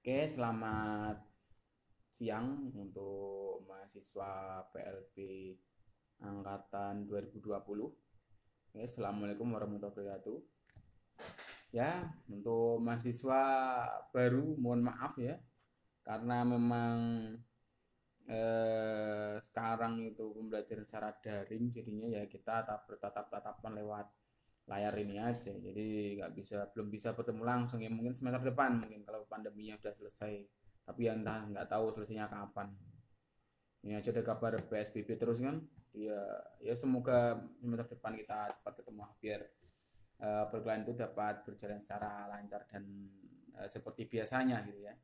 Oke, selamat siang untuk mahasiswa PLB angkatan 2020. Oke, Assalamualaikum warahmatullahi wabarakatuh. Ya, untuk mahasiswa baru mohon maaf ya, karena memang sekarang itu pembelajaran secara daring, jadinya ya kita bertatap-tatapan lewat layar ini aja. Jadi belum bisa bertemu langsung ya, mungkin semester depan mungkin kalau pandeminya sudah selesai. Tapi ya entah, nggak tahu selesainya kapan. Ini aja ada kabar PSBB terus kan. Ya semoga semester depan kita cepat ketemu biar perkuliahan itu dapat berjalan secara lancar dan seperti biasanya gitu ya.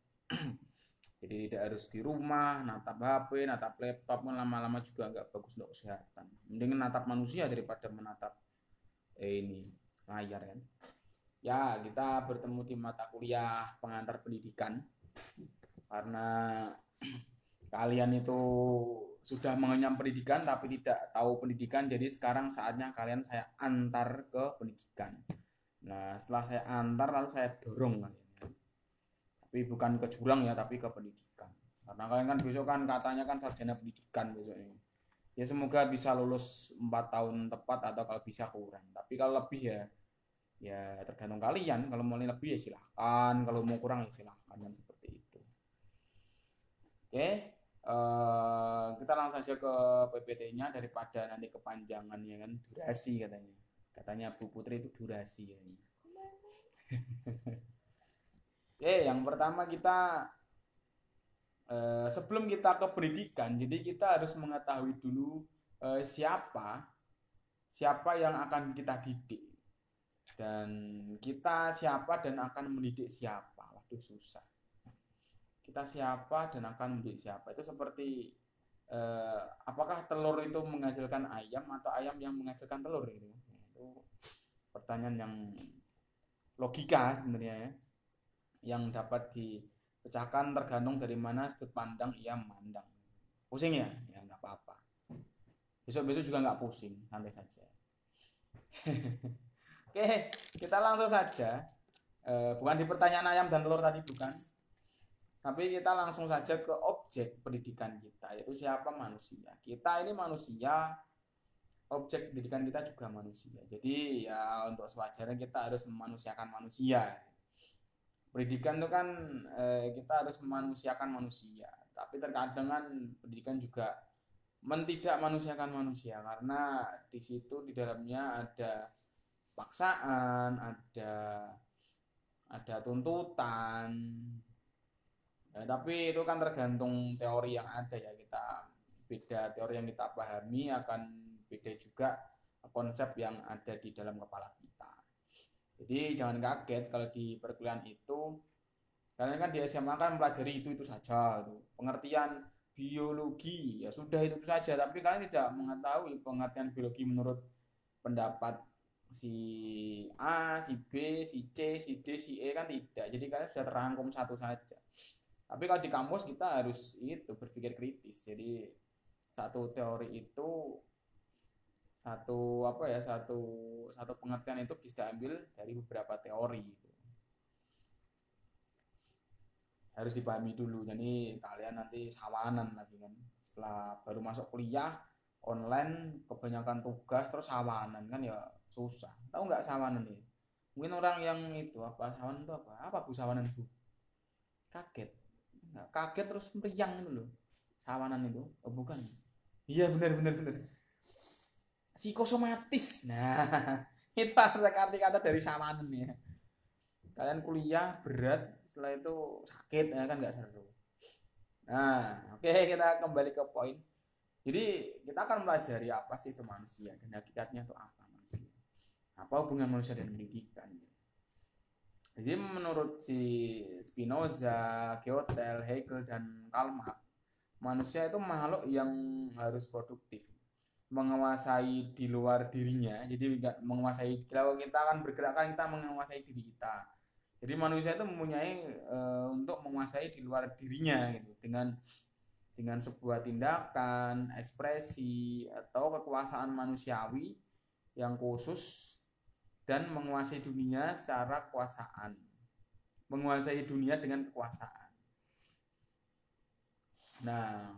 Jadi tidak harus di rumah natap HP, natap laptop, kan lama-lama juga nggak bagus untuk kesehatan. Mendingan natap manusia daripada menatap ini layar kan. Ya, kita bertemu di mata kuliah pengantar pendidikan karena kalian itu sudah mengenyam pendidikan tapi tidak tahu pendidikan, jadi sekarang saatnya kalian saya antar ke pendidikan. Nah, setelah saya antar lalu saya dorong kalian, tapi bukan ke jurang ya, tapi ke pendidikan, karena kalian kan besok kan katanya kan sarjana pendidikan besoknya. Ya semoga bisa lulus 4 tahun tepat atau kalau bisa kurang, tapi kalau lebih ya tergantung kalian. Kalau mau lebih ya silahkan, kalau mau kurang ya silahkan, kan seperti itu. Oke, kita langsung saja ke PPT-nya daripada nanti kepanjangan ya kan, durasi katanya Bu Putri itu durasi ya. Oke, yang pertama kita sebelum kita ke pendidikan, jadi kita harus mengetahui dulu siapa siapa yang akan kita didik, dan kita siapa dan akan mendidik siapa. Waduh, susah. Kita siapa dan akan mendidik siapa itu seperti apakah telur itu menghasilkan ayam atau ayam yang menghasilkan telur gitu. Itu pertanyaan yang logika sebenarnya ya, yang dapat dipecahkan tergantung dari mana sudut pandang ia memandang. Pusing ya? Ya nggak apa-apa. Besok-besok juga nggak pusing, santai saja. Oke, kita langsung saja. Bukan di pertanyaan ayam dan telur tadi, bukan. Tapi kita langsung saja ke objek pendidikan kita, yaitu siapa? Manusia. Kita ini manusia, objek pendidikan kita juga manusia. Jadi ya untuk sewajarnya kita harus memanusiakan manusia. Pendidikan itu kan kita harus memanusiakan manusia. Tapi terkadang kan pendidikan juga tidak manusiakan manusia, karena di situ di dalamnya ada paksaan, ada tuntutan. Ya, tapi itu kan tergantung teori yang ada ya. Beda teori yang kita pahami akan beda juga konsep yang ada di dalam kepala kita. Jadi jangan kaget kalau di perkuliahan itu kalian kan di SMA kan mempelajari itu saja, pengertian biologi ya sudah itu saja, tapi kalian tidak mengetahui pengertian biologi menurut pendapat si A, si B, si C, si D, si E, kan tidak. Jadi kalian sudah terangkum satu saja. Tapi kalau di kampus kita harus itu berpikir kritis. Jadi satu teori itu satu pengertian itu bisa ambil dari beberapa teori gitu. Harus dipahami dulu. Jadi kalian nanti sawanan lagi kan. Setelah baru masuk kuliah online kebanyakan tugas terus sawanan kan ya susah. Tahu nggak sawanan nih? Mungkin orang yang itu apa sawanan itu apa? Apa Bu sawanan Bu? Kaget. Nggak, kaget terus meriang itu loh. Sawanan itu. Oh bukan. Iya benar benar benar. Psikosomatis. Nah, itu arti kata dari sawanan ya. Kalian kuliah berat, setelah itu sakit ya kan, nggak seru. Nah, oke, kita kembali ke poin. Jadi kita akan pelajari apa sih itu manusia dan hakikatnya itu apa manusia. Apa hubungan manusia dan pendidikan? Jadi menurut si Spinoza, Gödel, Hegel dan Karl Marx, manusia itu makhluk yang harus produktif, menguasai di luar dirinya. Jadi menguasai, kalau kita akan bergerak kan kita menguasai diri kita. Jadi manusia itu mempunyai untuk menguasai di luar dirinya gitu, dengan sebuah tindakan, ekspresi atau kekuasaan manusiawi yang khusus, dan menguasai dunia secara kekuasaan. Menguasai dunia dengan kekuasaan. Nah,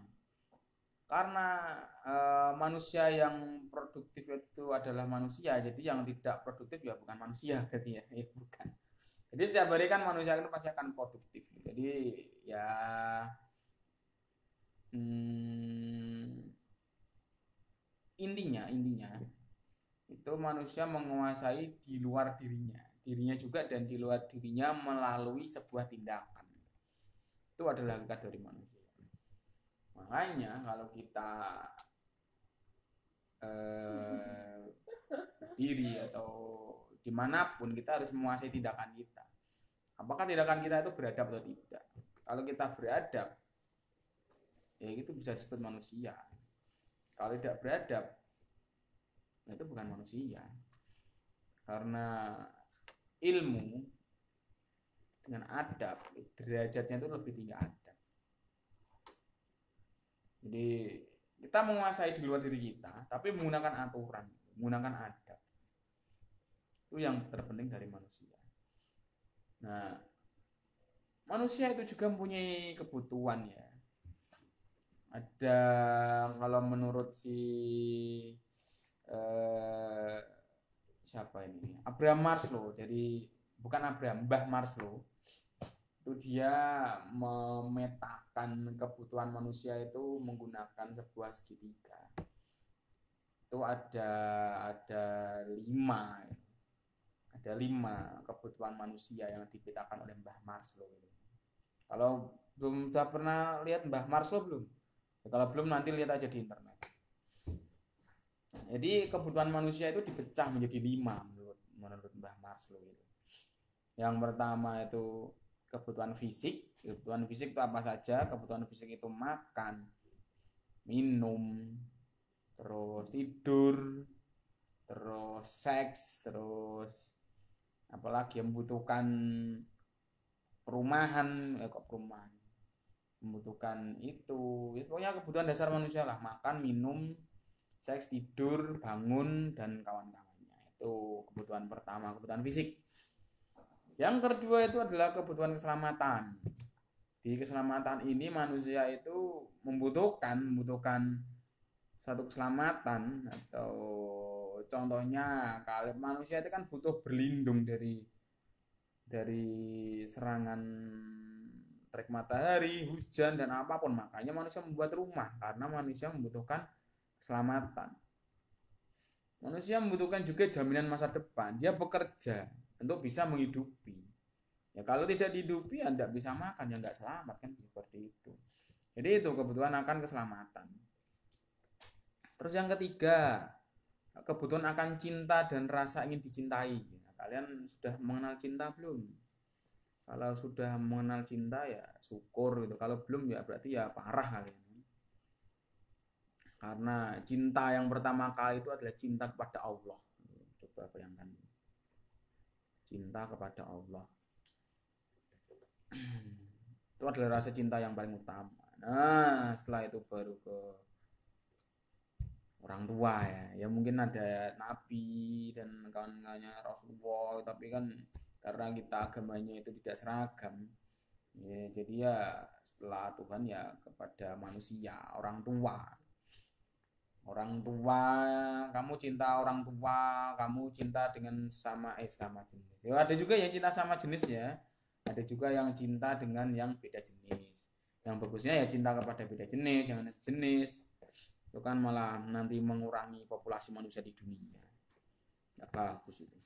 karena manusia yang produktif itu adalah manusia, jadi yang tidak produktif ya bukan manusia berarti ya, ya bukan. Jadi setiap hari kan manusia itu pasti akan produktif. Jadi ya hmm, intinya itu manusia menguasai di luar dirinya juga dan di luar dirinya melalui sebuah tindakan. Itu adalah hakikat dari manusia. Makanya kalau kita diri atau dimanapun kita harus menguasai tindakan kita. Apakah tindakan kita itu beradab atau tidak? Kalau kita beradab, ya itu bisa disebut manusia. Kalau tidak beradab, itu bukan manusia. Karena ilmu dengan adab, derajatnya itu lebih tinggi adab. Jadi kita menguasai di luar diri kita, tapi menggunakan aturan, menggunakan adab. Itu yang terpenting dari manusia. Nah, manusia itu juga mempunyai kebutuhan ya. Ada kalau menurut siapa ini? Abraham Maslow. Jadi bukan Abraham, Mbah Maslow. Itu dia memetakan kebutuhan manusia itu menggunakan sebuah segitiga. Itu ada 5. Ada 5 kebutuhan manusia yang dipetakan oleh Mbah Maslow. Kalau belum sudah pernah lihat Mbah Maslow belum? Ya, kalau belum nanti lihat aja di internet. Jadi kebutuhan manusia itu dipecah menjadi 5 menurut Mbah Maslow itu. Yang pertama itu kebutuhan fisik. Kebutuhan fisik itu apa saja? Kebutuhan fisik itu makan, minum, terus tidur, terus seks, terus apalagi membutuhkan perumahan, membutuhkan itu, pokoknya kebutuhan dasar manusia lah, makan, minum, seks, tidur, bangun, dan kawan-kawannya. Itu kebutuhan pertama, kebutuhan fisik. Yang kedua itu adalah kebutuhan keselamatan. Di keselamatan ini manusia itu membutuhkan satu keselamatan, atau contohnya kalau manusia itu kan butuh berlindung dari serangan terik matahari, hujan, dan apapun. Makanya manusia membuat rumah, karena manusia membutuhkan keselamatan. Manusia membutuhkan juga jaminan masa depan. Dia bekerja untuk bisa menghidupi. Ya kalau tidak dihidupi ya tidak bisa makan, ya nggak selamat kan, seperti itu. Jadi itu kebutuhan akan keselamatan. Terus yang ketiga, kebutuhan akan cinta dan rasa ingin dicintai. Nah, kalian sudah mengenal cinta belum? Kalau sudah mengenal cinta ya syukur gitu. Kalau belum ya berarti ya parah kalian. Karena cinta yang pertama kali itu adalah cinta kepada Allah. Coba bayangkan. Cinta kepada Allah. Itu adalah rasa cinta yang paling utama. Nah, setelah itu baru ke orang tua ya. Ya mungkin ada nabi dan kawan-kawannya Rasulullah, tapi kan karena kita agamanya itu tidak seragam. Ya, jadi ya setelah Tuhan ya kepada manusia, orang tua. Orang tua, kamu cinta orang tua, kamu cinta dengan sama jenis. Ya, ada juga yang cinta sama jenis ya. Ada juga yang cinta dengan yang beda jenis. Yang bagusnya ya cinta kepada beda jenis, jangan sejenis. Itu kan malah nanti mengurangi populasi manusia di dunia. Ya bagus itu.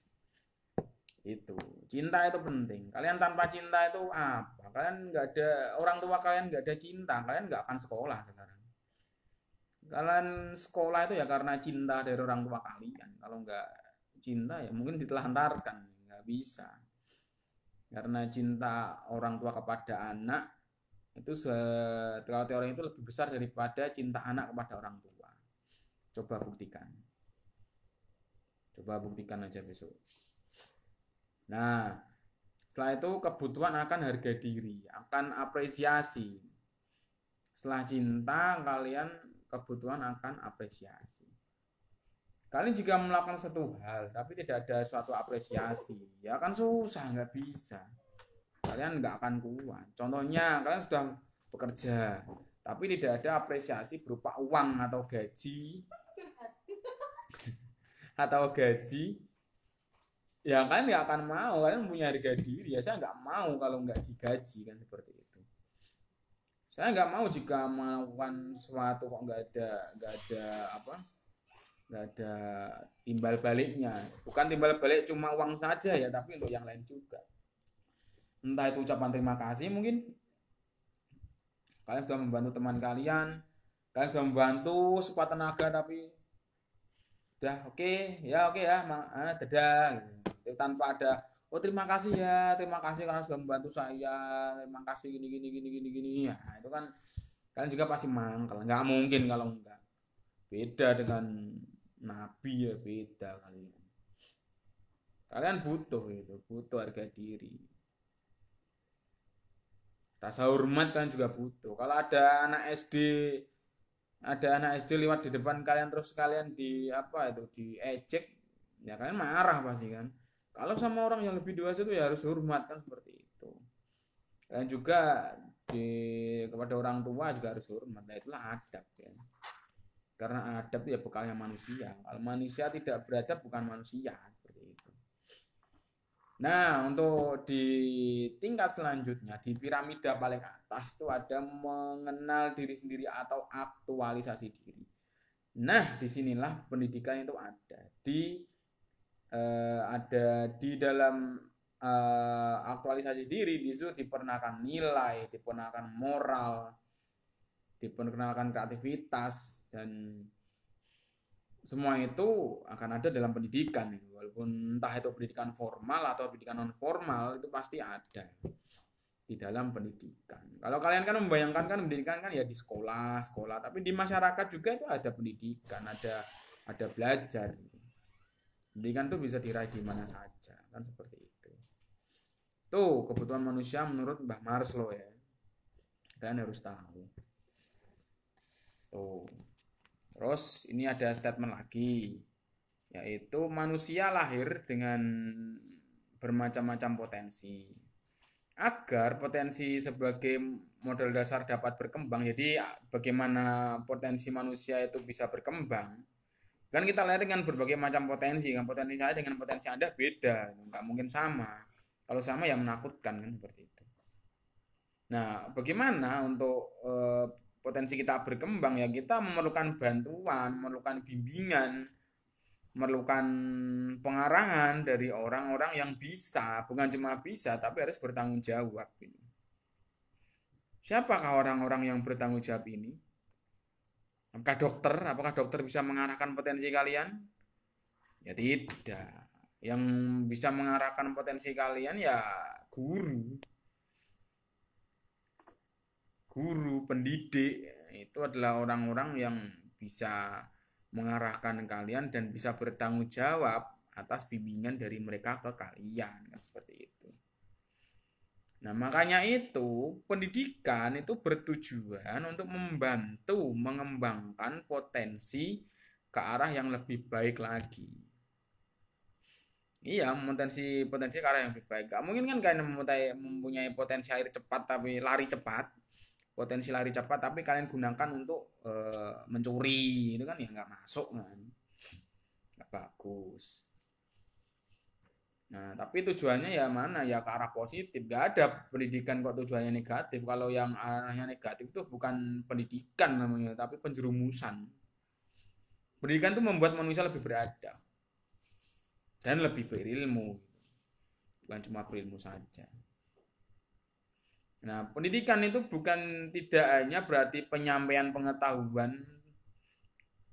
Itu cinta itu penting. Kalian tanpa cinta itu apa? Kalian nggak ada, orang tua kalian nggak ada cinta, kalian nggak akan sekolah sekarang. Kalian sekolah itu ya karena cinta dari orang tua kalian. Kalau nggak cinta ya mungkin ditelantarkan, nggak bisa. Karena cinta orang tua kepada anak itu kalau teori itu lebih besar daripada cinta anak kepada orang tua. Coba buktikan aja besok. Nah, setelah itu kebutuhan akan harga diri, akan apresiasi. Setelah cinta, kalian kebutuhan akan apresiasi. Kalian jika melakukan satu hal tapi tidak ada suatu apresiasi, ya kan susah, nggak bisa. Kalian nggak akan kuat. Contohnya, kalian sudah bekerja, tapi tidak ada apresiasi berupa uang atau gaji ya kan nggak akan mau, kalian punya harga diri ya, saya nggak mau kalau nggak digaji kan seperti itu. Saya nggak mau jika melakukan sesuatu kok nggak ada apa, nggak ada timbal baliknya. Bukan timbal balik cuma uang saja ya, tapi untuk yang lain juga. Entah itu ucapan terima kasih, mungkin kalian sudah membantu teman kalian sudah membantu sekuat tenaga, tapi udah oke ya dadah gitu. Tanpa ada terima kasih karena sudah membantu saya, terima kasih gini ya, itu kan kalian juga pasti mangkel. Nggak mungkin kalau enggak. Beda dengan nabi ya, beda kalian butuh harga diri, rasa hormat kan juga butuh. Kalau ada anak SD lewat di depan kalian terus kalian diejek ya, kalian marah pasti kan. Kalau sama orang yang lebih dewasa itu ya harus hormat kan, seperti itu. Dan juga kepada orang tua juga harus hormat. Nah, itulah adab ya. Karena adab ya bekalnya manusia. Kalau manusia tidak beradab bukan manusia, seperti itu. Nah, untuk di tingkat selanjutnya, di piramida paling atas itu ada mengenal diri sendiri atau aktualisasi diri. Nah, disinilah pendidikan itu ada di dalam aktualisasi diri. Di situ diperkenalkan nilai, diperkenalkan moral, diperkenalkan kreativitas, dan semua itu akan ada dalam pendidikan. Walaupun entah itu pendidikan formal atau pendidikan non formal, itu pasti ada di dalam pendidikan. Kalau kalian kan membayangkan kan pendidikan kan ya di sekolah, tapi di masyarakat juga itu ada pendidikan, ada belajar. Pendidikan itu bisa diraih di mana saja, kan seperti itu. Tuh kebutuhan manusia menurut Mbah Maslow ya. Kalian harus tahu. Tuh. Terus ini ada statement lagi, yaitu manusia lahir dengan bermacam-macam potensi. Agar potensi sebagai modal dasar dapat berkembang, jadi bagaimana potensi manusia itu bisa berkembang. Kan kita lahir dengan berbagai macam potensi, kan potensi saya dengan potensi Anda beda, nggak mungkin sama. Kalau sama ya menakutkan kan, seperti itu. Nah, bagaimana untuk potensi kita berkembang ya, kita memerlukan bantuan, memerlukan bimbingan, memerlukan pengarahan dari orang-orang yang bisa, bukan cuma bisa tapi harus bertanggung jawab ini. Siapakah orang-orang yang bertanggung jawab ini? Apakah dokter bisa mengarahkan potensi kalian? Ya tidak. Yang bisa mengarahkan potensi kalian ya guru, pendidik. Itu adalah orang-orang yang bisa mengarahkan kalian dan bisa bertanggung jawab atas bimbingan dari mereka ke kalian, kan seperti itu. Nah, makanya itu pendidikan itu bertujuan untuk membantu mengembangkan potensi ke arah yang lebih baik lagi. Iya, potensi ke arah yang lebih baik. Gak mungkin kan kalian mempunyai potensi lari cepat, potensi lari cepat, tapi kalian gunakan untuk mencuri, itu kan ya nggak masuk kan, nggak bagus. Nah, tapi tujuannya ya mana ya ke arah positif. Gak ada pendidikan kok tujuannya negatif. Kalau yang arahnya negatif itu bukan pendidikan namanya, tapi penjerumusan. Pendidikan itu membuat manusia lebih beradab dan lebih berilmu, bukan cuma berilmu saja. Nah, pendidikan itu bukan tidak hanya berarti penyampaian pengetahuan,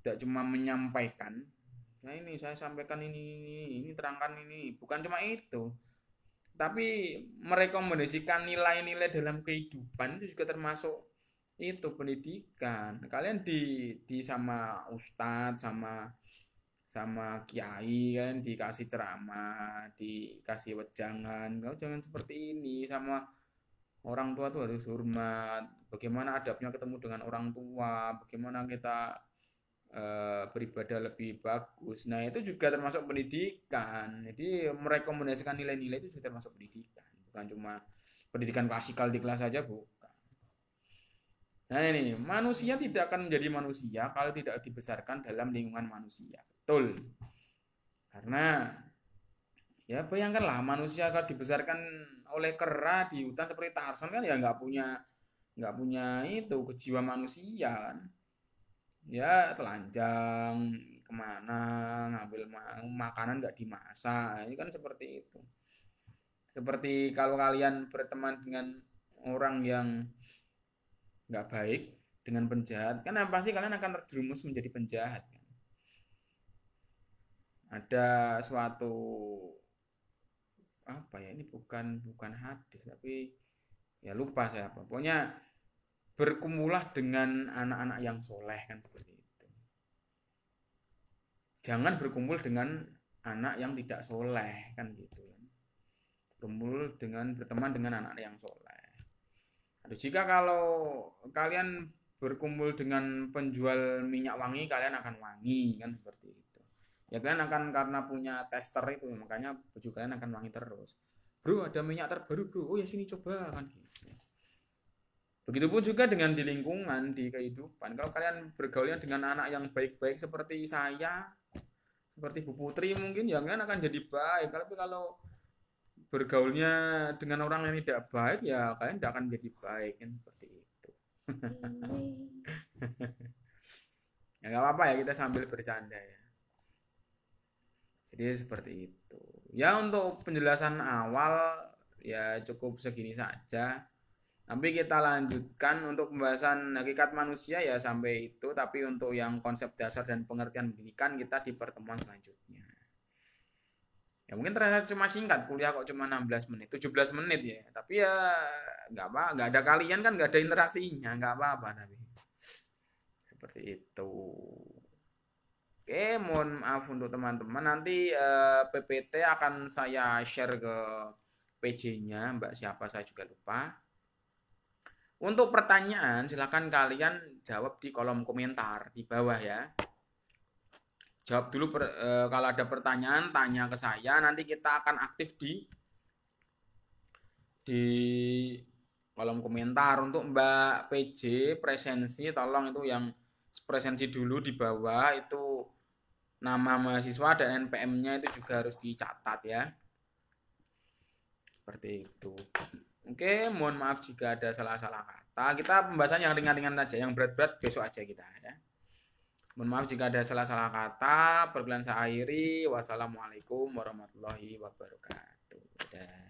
tidak cuma menyampaikan. Nah, ini saya sampaikan ini terangkan ini, bukan cuma itu. Tapi merekomendasikan nilai-nilai dalam kehidupan itu juga termasuk itu pendidikan. Kalian di sama ustadz, sama kiai kan dikasih ceramah, dikasih wejangan, kau jangan seperti ini, sama orang tua tuh harus hormat. Bagaimana adabnya ketemu dengan orang tua, bagaimana kita beribadah lebih bagus. Nah, itu juga termasuk pendidikan. Jadi merekomendasikan nilai-nilai itu juga termasuk pendidikan, bukan cuma pendidikan klasikal di kelas saja, bukan. Nah ini, manusia tidak akan menjadi manusia kalau tidak dibesarkan dalam lingkungan manusia. Betul. Karena ya bayangkanlah manusia kalau dibesarkan oleh kera di hutan seperti Tarzan kan ya nggak punya itu kejiwaan manusia kan. Ya telanjang kemana ngambil makanan nggak dimasak ini kan seperti itu. Seperti kalau kalian berteman dengan orang yang nggak baik dengan penjahat kan pasti kalian akan terjerumus menjadi penjahat kan. Ada suatu apa ya ini bukan hadis tapi ya lupa saya apa pokoknya berkumpullah dengan anak-anak yang soleh kan seperti itu, jangan berkumpul dengan anak yang tidak soleh kan gitu, berteman dengan anak yang soleh. Aduh, jika kalau kalian berkumpul dengan penjual minyak wangi kalian akan wangi kan seperti itu ya, kalian akan karena punya tester itu makanya baju kalian akan wangi terus. Bro ada minyak terbaru bro, oh ya sini coba kan gitu. Begitupun juga dengan di lingkungan, di kehidupan. Kalau kalian bergaulnya dengan anak yang baik-baik seperti saya, seperti Bu Putri mungkin, ya kalian akan jadi baik. Tapi kalau bergaulnya dengan orang yang tidak baik, ya kalian tidak akan jadi baik. Kan seperti itu. Ya nggak apa-apa ya, kita sambil bercanda ya. Jadi seperti itu. Ya untuk penjelasan awal, ya cukup segini saja. Tapi kita lanjutkan untuk pembahasan hakikat manusia ya sampai itu. Tapi untuk yang konsep dasar dan pengertian pendidikan kita di pertemuan selanjutnya. Ya mungkin terasa cuma singkat, kuliah kok cuma 16 menit, 17 menit ya. Tapi ya nggak ada kalian kan nggak ada interaksinya, nggak apa-apa tapi. Seperti itu. Oke, mohon maaf untuk teman-teman. Nanti PPT akan saya share ke PJ-nya, Mbak siapa saya juga lupa. Untuk pertanyaan, silakan kalian jawab di kolom komentar di bawah ya. Jawab dulu kalau ada pertanyaan, tanya ke saya. Nanti kita akan aktif di kolom komentar. Untuk Mbak PJ presensi, tolong itu yang presensi dulu di bawah itu nama mahasiswa dan NPM-nya itu juga harus dicatat ya. Seperti itu. Oke, mohon maaf jika ada salah-salah kata. Kita pembahasan yang ringan-ringan aja, yang berat-berat besok aja kita ya. Mohon maaf jika ada salah-salah kata. Perkuliahan saya akhiri. Wassalamualaikum warahmatullahi wabarakatuh. Dadah.